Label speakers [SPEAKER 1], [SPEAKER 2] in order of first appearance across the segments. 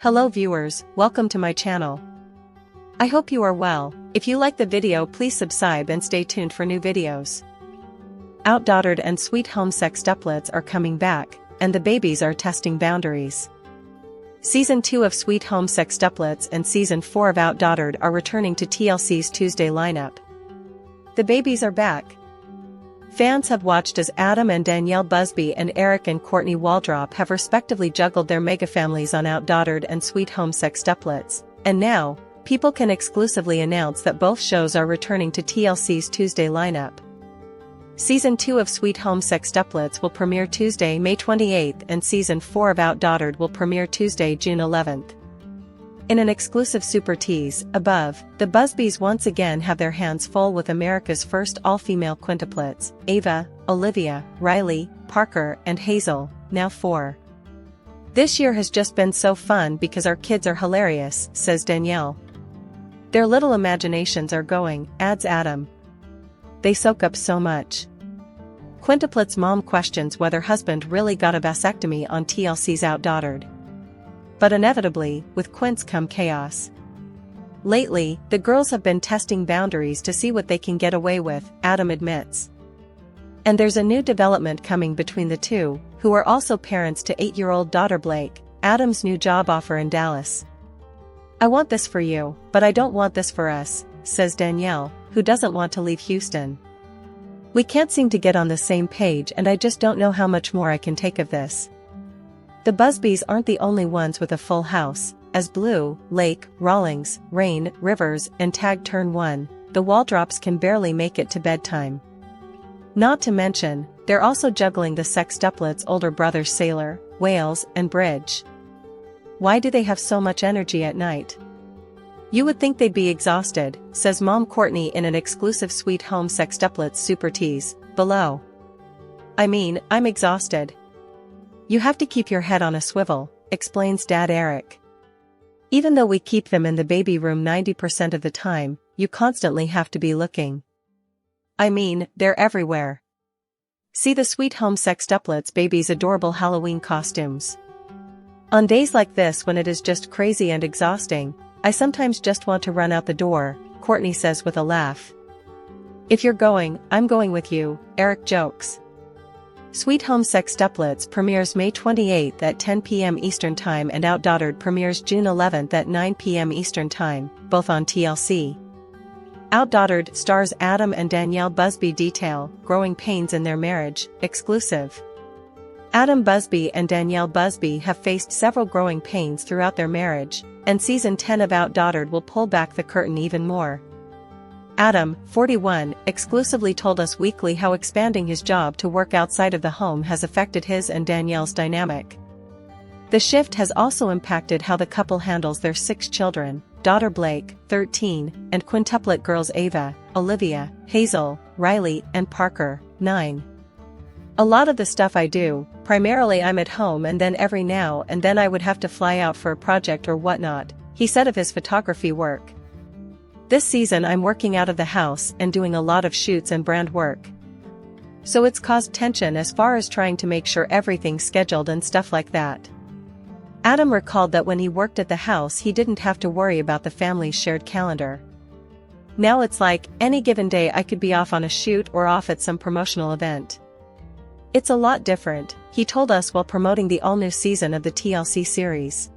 [SPEAKER 1] Hello viewers, welcome to my channel. I hope you are well. If you like the video, please subscribe and stay tuned for new videos. OutDaughtered and Sweet Home Sextuplets are coming back, and the babies are testing boundaries. Season 2 of Sweet Home Sextuplets and Season 4 of OutDaughtered are returning to TLC's Tuesday lineup. The babies are back. Fans have watched as Adam and Danielle Busby and Eric and Courtney Waldrop have respectively juggled their mega families on OutDaughtered and Sweet Home Sextuplets, and now, people can exclusively announce that both shows are returning to TLC's Tuesday lineup. Season 2 of Sweet Home Sextuplets will premiere Tuesday, May 28th, and Season 4 of OutDaughtered will premiere Tuesday, June 11th. In an exclusive super tease, above, the Busbys once again have their hands full with America's first all-female quintuplets, Ava, Olivia, Riley, Parker, and Hazel, now 4. This year has just been so fun because our kids are hilarious, says Danielle. Their little imaginations are going, adds Adam. They soak up so much. Quintuplets' mom questions whether husband really got a vasectomy on TLC's OutDaughtered. But inevitably, with quints come chaos. Lately, the girls have been testing boundaries to see what they can get away with, Adam admits. And there's a new development coming between the two, who are also parents to 8-year-old daughter Blayke, Adam's new job offer in Dallas. I want this for you, but I don't want this for us, says Danielle, who doesn't want to leave Houston. We can't seem to get on the same page, and I just don't know how much more I can take of this. The Busbys aren't the only ones with a full house, as Blue, Lake, Rawlings, Rain, Rivers, and Tag turn 1, the Waldrops can barely make it to bedtime. Not to mention, they're also juggling the sextuplets' older brothers Sailor, Wales, and Bridge. Why do they have so much energy at night? You would think they'd be exhausted, says Mom Courtney in an exclusive Sweet Home Sextuplets super tease, below. I mean, I'm exhausted. You have to keep your head on a swivel, explains Dad Eric. Even though we keep them in the baby room 90% of the time, you constantly have to be looking. I mean, they're everywhere. See the Sweet Home Sextuplets babies' adorable Halloween costumes. On days like this when it is just crazy and exhausting, I sometimes just want to run out the door, Courtney says with a laugh. If you're going, I'm going with you, Eric jokes. Sweet Home Sextuplets premieres May 28th at 10 p.m. Eastern Time and OutDaughtered premieres June 11th at 9 p.m. Eastern Time, both on TLC. OutDaughtered stars Adam and Danielle Busby detail growing pains in their marriage, exclusive. Adam Busby and Danielle Busby have faced several growing pains throughout their marriage, and Season 10 of OutDaughtered will pull back the curtain even more. Adam, 41, exclusively told Us Weekly how expanding his job to work outside of the home has affected his and Danielle's dynamic. The shift has also impacted how the couple handles their 6 children, daughter Blayke, 13, and quintuplet girls Ava, Olivia, Hazel, Riley, and Parker, 9. A lot of the stuff I do, primarily I'm at home and then every now and then I would have to fly out for a project or whatnot, he said of his photography work. This season I'm working out of the house and doing a lot of shoots and brand work. So it's caused tension as far as trying to make sure everything's scheduled and stuff like that. Adam recalled that when he worked at the house he didn't have to worry about the family's shared calendar. Now it's like, any given day I could be off on a shoot or off at some promotional event. It's a lot different, he told us while promoting the all-new season of the TLC series.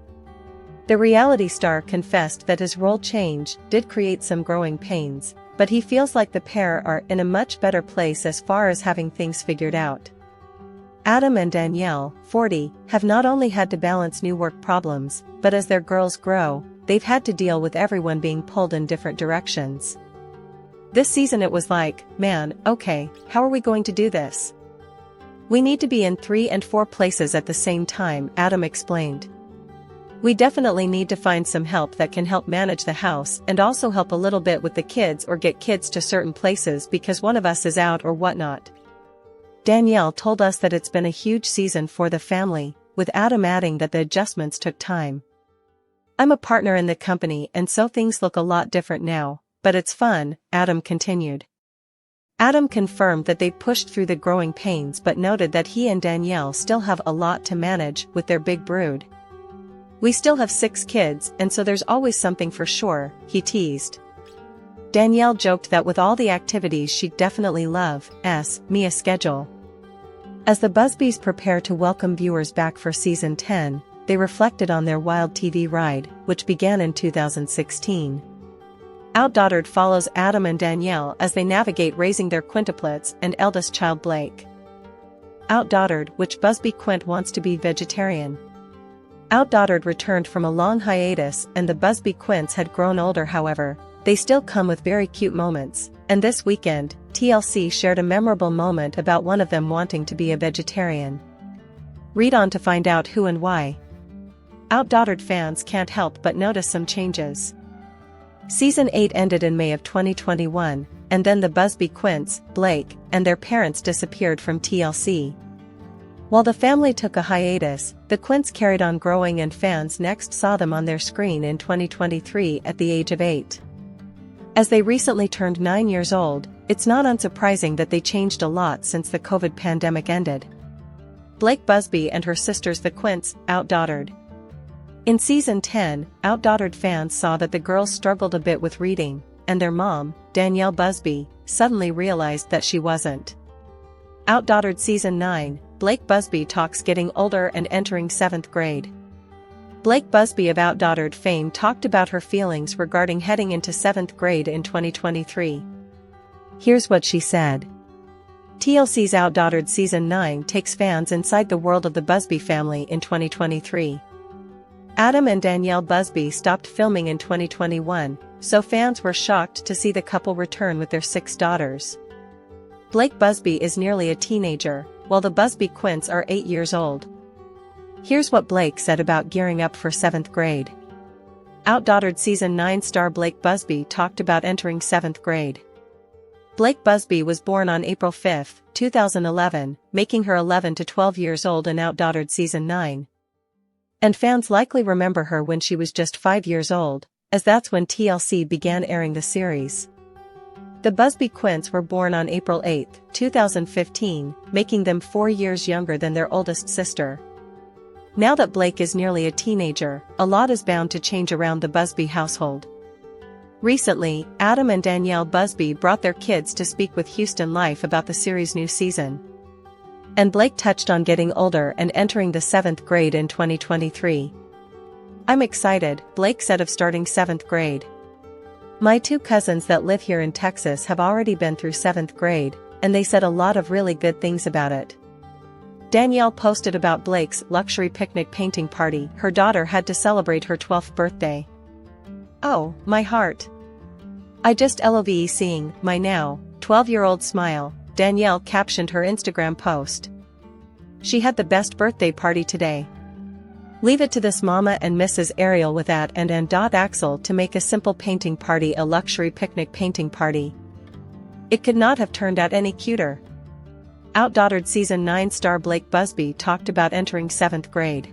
[SPEAKER 1] The reality star confessed that his role change did create some growing pains, but he feels like the pair are in a much better place as far as having things figured out. Adam and Danielle, 40, have not only had to balance new work problems, but as their girls grow, they've had to deal with everyone being pulled in different directions. This season it was like, man, okay, how are we going to do this? We need to be in 3 and 4 places at the same time, Adam explained. We definitely need to find some help that can help manage the house and also help a little bit with the kids or get kids to certain places because one of us is out or whatnot. Danielle told us that it's been a huge season for the family, with Adam adding that the adjustments took time. I'm a partner in the company and so things look a lot different now, but it's fun, Adam continued. Adam confirmed that they'd pushed through the growing pains but noted that he and Danielle still have a lot to manage with their big brood. "We still have 6 kids, and so there's always something for sure," he teased. Danielle joked that with all the activities she'd definitely love me a schedule. As the Busbys prepare to welcome viewers back for season 10, they reflected on their wild TV ride, which began in 2016. OutDaughtered follows Adam and Danielle as they navigate raising their quintuplets and eldest child Blayke. OutDaughtered, which Busby Quint wants to be vegetarian. OutDaughtered returned from a long hiatus, and the Busby Quints had grown older. However, they still come with very cute moments, and this weekend, TLC shared a memorable moment about one of them wanting to be a vegetarian. Read on to find out who and why. OutDaughtered fans can't help but notice some changes. Season 8 ended in May of 2021, and then the Busby Quints, Blayke, and their parents disappeared from TLC. While the family took a hiatus, the Quints carried on growing, and fans next saw them on their screen in 2023 at the age of 8. As they recently turned 9 years old, it's not unsurprising that they changed a lot since the COVID pandemic ended. Blayke Busby and her sisters the Quints, OutDaughtered. In season 10, OutDaughtered fans saw that the girls struggled a bit with reading, and their mom, Danielle Busby, suddenly realized that she wasn't. OutDaughtered season 9, Blayke Busby talks getting older and entering 7th grade. Blayke Busby of OutDaughtered fame talked about her feelings regarding heading into 7th grade in 2023. Here's what she said. TLC's OutDaughtered season 9 takes fans inside the world of the Busby family in 2023. Adam and Danielle Busby stopped filming in 2021, so fans were shocked to see the couple return with their 6 daughters. Blayke Busby is nearly a teenager, while the Busby Quints are 8 years old. Here's what Blayke said about gearing up for 7th grade. OutDaughtered season 9 star Blayke Busby talked about entering 7th grade. Blayke Busby was born on April 5, 2011, making her 11 to 12 years old in OutDaughtered season 9. And fans likely remember her when she was just 5 years old, as that's when TLC began airing the series. The Busby Quints were born on April 8, 2015, making them 4 years younger than their oldest sister. Now that Blayke is nearly a teenager, a lot is bound to change around the Busby household. Recently, Adam and Danielle Busby brought their kids to speak with Houston Life about the series' new season. And Blayke touched on getting older and entering the 7th grade in 2023. "I'm excited," Blayke said of starting 7th grade. "My 2 cousins that live here in Texas have already been through 7th grade, and they said a lot of really good things about it." Danielle posted about Blayke's luxury picnic painting party her daughter had to celebrate her 12th birthday. "Oh, my heart. I just love seeing my now 12-year-old smile," Danielle captioned her Instagram post. "She had the best birthday party today. Leave it to this mama and Mrs. Ariel with that and Axel to make a simple painting party a luxury picnic painting party. It could not have turned out any cuter." OutDaughtered season 9 star Blayke Busby talked about entering 7th grade.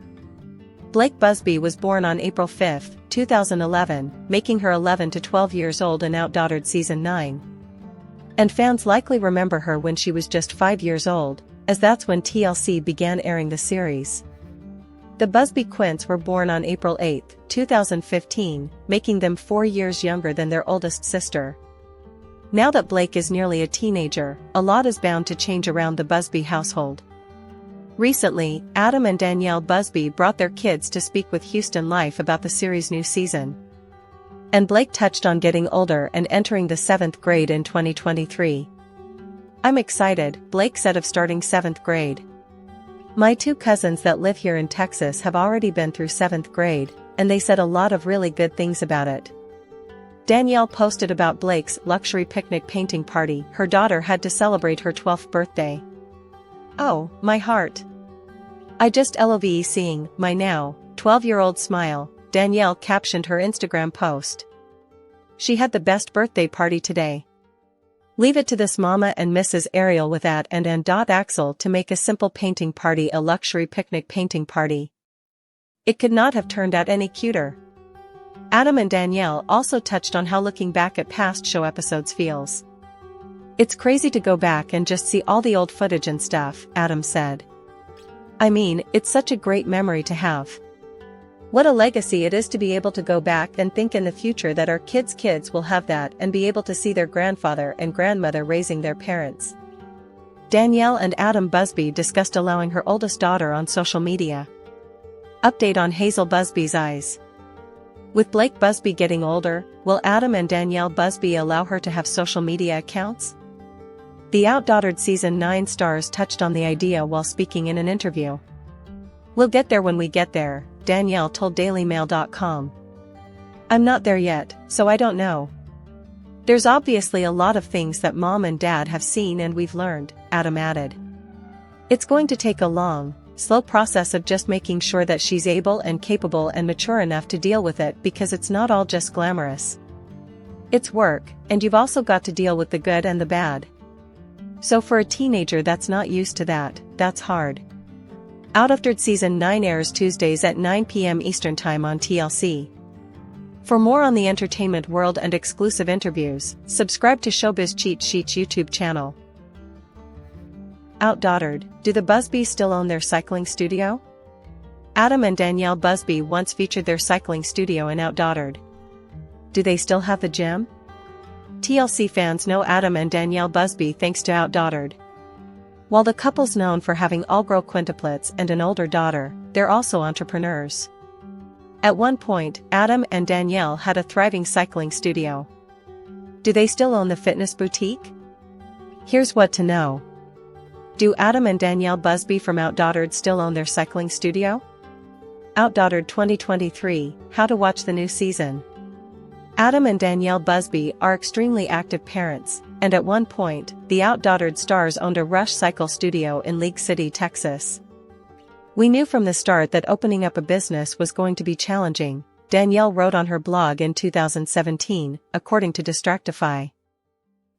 [SPEAKER 1] Blayke Busby was born on April 5, 2011, making her 11 to 12 years old in OutDaughtered season 9. And fans likely remember her when she was just 5 years old, as that's when TLC began airing the series. The Busby Quints were born on April 8, 2015, making them 4 years younger than their oldest sister. Now that Blayke is nearly a teenager, a lot is bound to change around the Busby household. Recently, Adam and Danielle Busby brought their kids to speak with Houston Life about the series' new season. And Blayke touched on getting older and entering the 7th grade in 2023. "I'm excited," Blayke said of starting 7th grade. "My 2 cousins that live here in Texas have already been through 7th grade, and they said a lot of really good things about it." Danielle posted about Blayke's luxury picnic painting party her daughter had to celebrate her 12th birthday. "Oh, my heart. I just love seeing my now 12-year-old smile," Danielle captioned her Instagram post. "She had the best birthday party today. Leave it to this mama and Mrs. Ariel with that and Axel to make a simple painting party a luxury picnic painting party. It could not have turned out any cuter." Adam and Danielle also touched on how looking back at past show episodes feels. "It's crazy to go back and just see all the old footage and stuff," Adam said. "I mean, it's such a great memory to have. What a legacy it is to be able to go back and think in the future that our kids' will have that and be able to see their grandfather and grandmother raising their parents. Danielle and Adam Busby discussed allowing her oldest daughter on social media. Update on Hazel Busby's eyes. With Blayke Busby getting older, will Adam and Danielle Busby allow her to have social media accounts? The OutDaughtered Season 9 stars touched on the idea while speaking in an interview. "We'll get there when we get there," Danielle told dailymail.com. "I'm not there yet, so I don't know. There's obviously a lot of things that mom and dad have seen and we've learned," Adam added. "It's going to take a long, slow process of just making sure that she's able and capable and mature enough to deal with it because it's not all just glamorous. It's work, and you've also got to deal with the good and the bad. So for a teenager that's not used to that, that's hard." OutDaughtered Season 9 airs Tuesdays at 9 p.m. Eastern Time on TLC. For more on the entertainment world and exclusive interviews, subscribe to Showbiz Cheat Sheets YouTube channel. OutDaughtered, do the Busbys still own their cycling studio? Adam and Danielle Busby once featured their cycling studio in OutDaughtered. Do they still have the gym? TLC fans know Adam and Danielle Busby thanks to OutDaughtered. While the couple's known for having all-girl quintuplets and an older daughter, they're also entrepreneurs. At one point, Adam and Danielle had a thriving cycling studio. Do they still own the fitness boutique? Here's what to know. Do Adam and Danielle Busby from OutDaughtered still own their cycling studio? OutDaughtered 2023, How to watch the new season. Adam and Danielle Busby are extremely active parents, and at one point, the OutDaughtered stars owned a Rush Cycle studio in League City, Texas. "We knew from the start that opening up a business was going to be challenging," Danielle wrote on her blog in 2017, according to Distractify.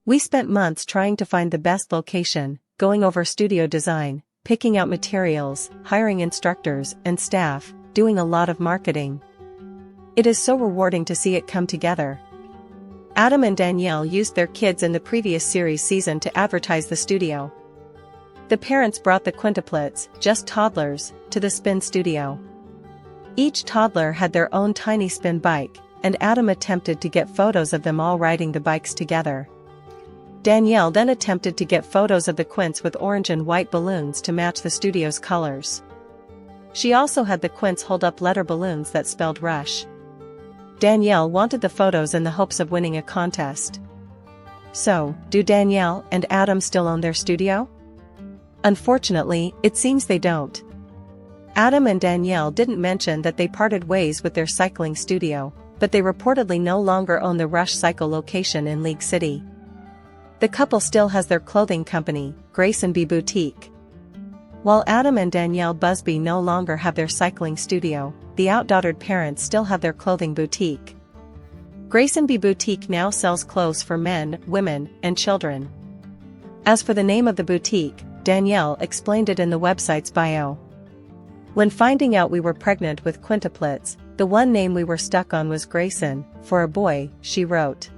[SPEAKER 1] "We spent months trying to find the best location, going over studio design, picking out materials, hiring instructors and staff, doing a lot of marketing. It is so rewarding to see it come together." Adam and Danielle used their kids in the previous series season to advertise the studio. The parents brought the quintuplets, just toddlers, to the spin studio. Each toddler had their own tiny spin bike, and Adam attempted to get photos of them all riding the bikes together. Danielle then attempted to get photos of the quints with orange and white balloons to match the studio's colors. She also had the quints hold up letter balloons that spelled Rush. Danielle wanted the photos in the hopes of winning a contest. So, do Danielle and Adam still own their studio? Unfortunately, it seems they don't. Adam and Danielle didn't mention that they parted ways with their cycling studio, but they reportedly no longer own the Rush Cycle location in League City. The couple still has their clothing company, busby Boutique. While Adam and Danielle Busby no longer have their cycling studio, the OutDaughtered parents still have their clothing boutique. busby Boutique now sells clothes for men, women, and children. As for the name of the boutique, Danielle explained it in the website's bio. "When finding out we were pregnant with quintuplets, the one name we were stuck on was Grayson, for a boy," she wrote.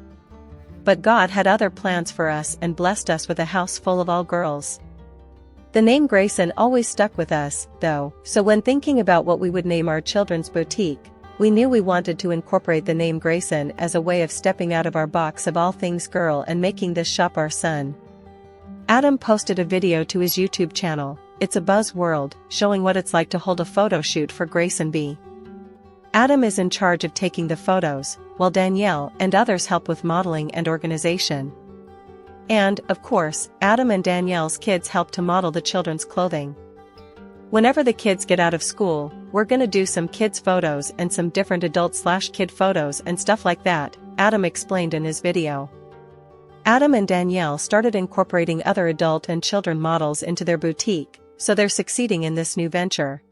[SPEAKER 1] "But God had other plans for us and blessed us with a house full of all girls. The name Grayson always stuck with us, though, so when thinking about what we would name our children's boutique, we knew we wanted to incorporate the name Grayson as a way of stepping out of our box of all things girl and making this shop our son." Adam posted a video to his YouTube channel, It's a Buzz World, showing what it's like to hold a photo shoot for busby. Adam is in charge of taking the photos, while Danielle and others help with modeling and organization. And, of course, Adam and Danielle's kids help to model the children's clothing. "Whenever the kids get out of school, we're gonna do some kids photos and some different adult/kid photos and stuff like that," Adam explained in his video. Adam and Danielle started incorporating other adult and children models into their boutique, so they're succeeding in this new venture.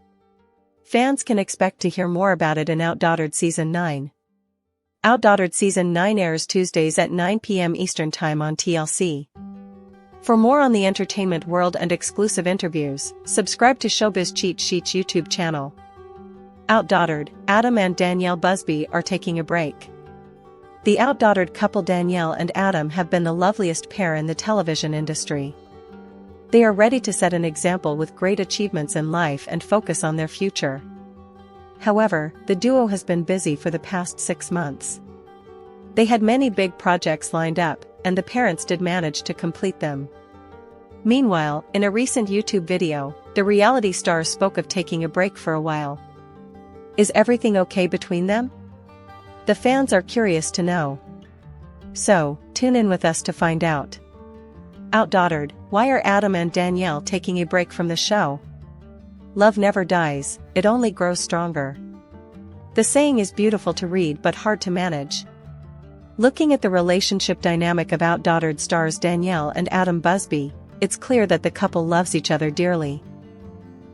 [SPEAKER 1] Fans can expect to hear more about it in OutDaughtered Season 9. OutDaughtered Season 9 airs Tuesdays at 9 p.m. Eastern Time on TLC. For more on the entertainment world and exclusive interviews, subscribe to Showbiz Cheat Sheets YouTube channel. OutDaughtered, Adam and Danielle Busby are taking a break. The OutDaughtered couple Danielle and Adam have been the loveliest pair in the television industry. They are ready to set an example with great achievements in life and focus on their future. However, the duo has been busy for the past 6 months. They had many big projects lined up, and the parents did manage to complete them. Meanwhile, in a recent YouTube video, the reality star spoke of taking a break for a while. Is everything okay between them? The fans are curious to know. So, tune in with us to find out. OutDaughtered, why are Adam and Danielle taking a break from the show? Love never dies, it only grows stronger. The saying is beautiful to read but hard to manage. Looking at the relationship dynamic of OutDaughtered stars Danielle and Adam Busby, it's clear that the couple loves each other dearly.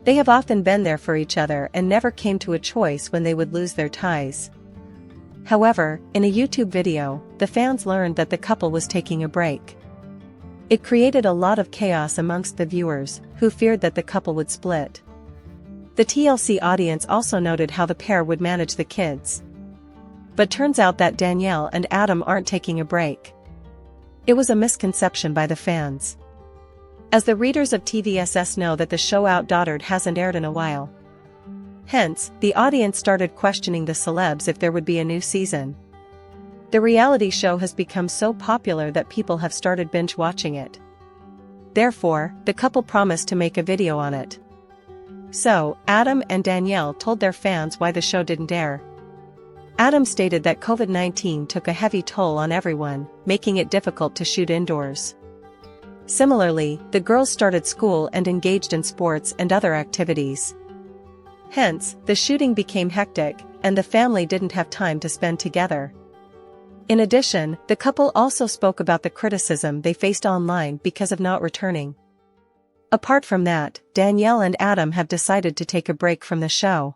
[SPEAKER 1] They have often been there for each other and never came to a choice when they would lose their ties. However, in a YouTube video, the fans learned that the couple was taking a break. It created a lot of chaos amongst the viewers, who feared that the couple would split. The TLC audience also noted how the pair would manage the kids. But turns out that Danielle and Adam aren't taking a break. It was a misconception by the fans. As the readers of TVSS know that the show OutDaughtered hasn't aired in a while. Hence, the audience started questioning the celebs if there would be a new season. The reality show has become so popular that people have started binge watching it. Therefore, the couple promised to make a video on it. So, Adam and Danielle told their fans why the show didn't air. Adam stated that COVID-19 took a heavy toll on everyone, making it difficult to shoot indoors. Similarly, the girls started school and engaged in sports and other activities. Hence, the shooting became hectic, and the family didn't have time to spend together. In addition, the couple also spoke about the criticism they faced online because of not returning. Apart from that, Danielle and Adam have decided to take a break from the show.